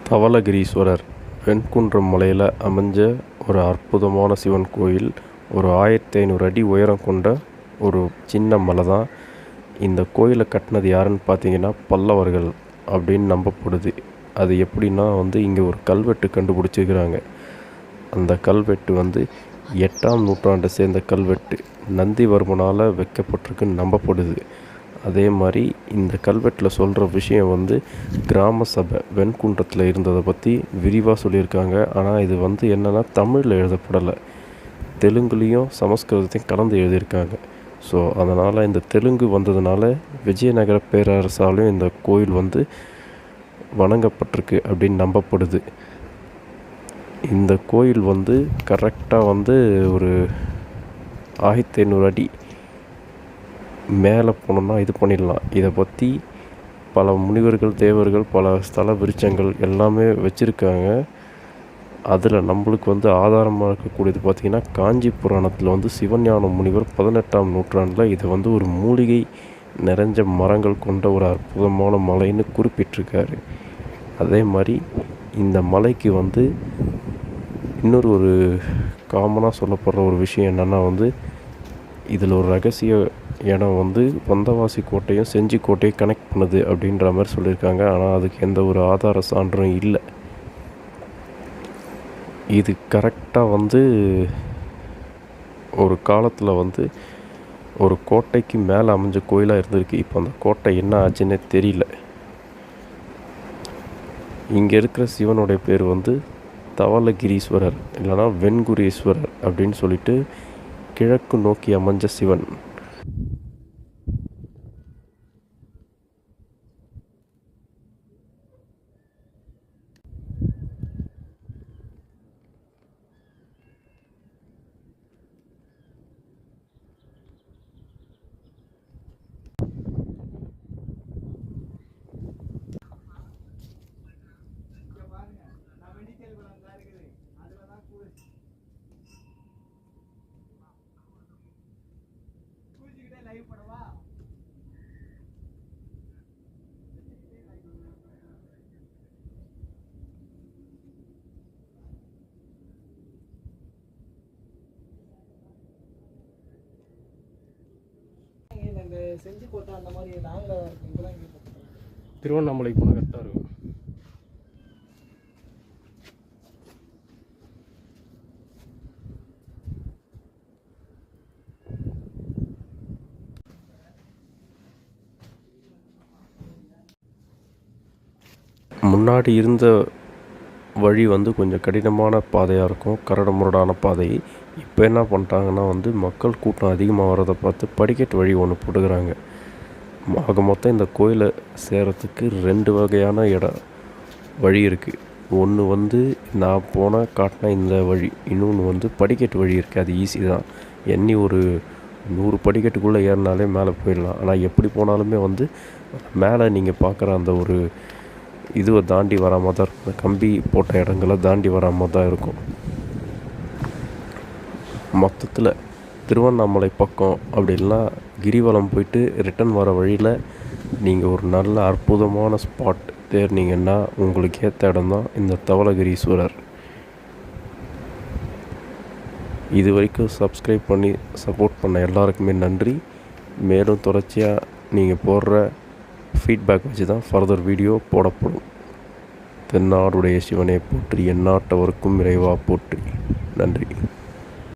தவளகிரீஸ்வரர் வெண்குன்றம் மலையில் அமைஞ்ச ஒரு அற்புதமான சிவன் கோயில். ஒரு 1500 அடி உயரம் கொண்ட ஒரு சின்ன மலை தான். இந்த கோயிலை கட்டினது யாருன்னு பார்த்தீங்கன்னா பல்லவர்கள் அப்படின்னு நம்பப்படுது. அது எப்படின்னா இங்கே ஒரு கல்வெட்டு கண்டுபிடிச்சிருக்கிறாங்க. அந்த கல்வெட்டு 8ஆம் நூற்றாண்டை சேர்ந்த கல்வெட்டு. நந்திவர்மனால் வைக்கப்பட்டிருக்குன்னு நம்பப்படுது. அதே மாதிரி இந்த கல்வெட்டில் சொல்கிற விஷயம் கிராம சபை வெண்குன்றத்தில் இருந்ததை பற்றி விரிவாக சொல்லியிருக்காங்க. ஆனால் இது என்னென்னா தமிழில் எழுதப்படலை, தெலுங்குலேயும் சமஸ்கிருதத்தையும் கலந்து எழுதியிருக்காங்க. ஸோ அதனால் இந்த தெலுங்கு வந்ததுனால விஜயநகர பேரரசாலையும் இந்த கோயில் வணங்கப்பட்டிருக்கு அப்படின்னு நம்பப்படுது. இந்த கோயில் கரெக்டாக ஒரு 1500 அடி மேலே போனோம்னா இது பண்ணிடலாம். இதை பற்றி பல முனிவர்கள், தேவர்கள், பல ஸ்தல விருட்சங்கள் எல்லாமே வச்சுருக்காங்க. அதில் நம்மளுக்கு ஆதாரமாக இருக்கக்கூடியது பார்த்திங்கன்னா காஞ்சி புராணத்தில் சிவஞான முனிவர் 18ஆம் நூற்றாண்டில் இதை ஒரு மூலிகை நிறைஞ்ச மரங்கள் கொண்ட ஒரு அற்புதமான மலைன்னு குறிப்பிட்டிருக்காரு. அதே மாதிரி இந்த மலைக்கு இன்னொரு ஒரு காமனாக சொல்லப்படுற ஒரு விஷயம் என்னென்னா இதில் ஒரு ரகசிய இடம் வந்தவாசி கோட்டையும் செஞ்சி கோட்டையும் கனெக்ட் பண்ணுது அப்படின்ற மாதிரி சொல்லியிருக்காங்க. ஆனால் அதுக்கு எந்த ஒரு ஆதார சான்றும் இல்லை. இது கரெக்டாக ஒரு காலத்தில் ஒரு கோட்டைக்கு மேலே அமைஞ்ச கோயிலாக இருந்திருக்கு. இப்போ அந்த கோட்டை என்ன ஆச்சுன்னே தெரியல. இங்கே இருக்கிற சிவனுடைய பேர் தவளகிரீஸ்வரர் இல்லைனா வெண்குரீஸ்வரர் அப்படின்னு சொல்லிட்டு கிழக்கு நோக்கி அமைஞ்ச சிவன். செஞ்சு கோட்டை அந்த மாதிரி நாங்கள் இருக்கும். திருவண்ணாமலைக்கு போனால் கரெக்டாக இருக்கும். முன்னாடி இருந்த வழி கொஞ்சம் கடினமான பாதையாக இருக்கும், கரடு முரடான பாதை. இப்போ என்ன பண்ணிட்டாங்கன்னா மக்கள் கூட்டம் அதிகமாக வர்றதை பார்த்து படிக்கட்டு வழி ஒன்று போட்டுக்கிறாங்க. ஆக மொத்தம் இந்த கோயிலை சேரத்துக்கு 2 வகையான வழி இருக்குது. ஒன்று நான் காட்டின இந்த வழி, இன்னொன்று படிக்கட்டு வழி இருக்குது. அது ஈஸி தான். எண்ணி ஒரு 100 படிக்கட்டுக்குள்ளே ஏறினாலே மேலே போயிடலாம். ஆனால் எப்படி போனாலுமே மேலே நீங்கள் பார்க்குற அந்த ஒரு இதுவை தாண்டி வராமல் தான் இருக்கும். கம்பி போட்ட இடங்களை தாண்டி வராமல் தான் இருக்கும். மொத்தத்தில் திருவண்ணாமலை பக்கம் அப்படின்னா கிரிவலம் போயிட்டு ரிட்டன் வர வழியில் நீங்கள் ஒரு நல்ல அற்புதமான ஸ்பாட் தேர்னிங்கன்னா உங்களுக்கு ஏற்ற இடம் தான் இந்த தவளகிரீஸ்வரர். இது வரைக்கும் சப்ஸ்கிரைப் பண்ணி சப்போர்ட் பண்ண எல்லாருக்குமே நன்றி. மேலும் தொடர்ச்சியாக நீங்கள் போடுற ஃபீட்பேக் வச்சு தான் ஃபர்தர் வீடியோ போடப்படும். தென்னாடுடைய சிவனை போற்றி, எந்நாட்டவருக்கும் இறைவா போற்றி. நன்றி.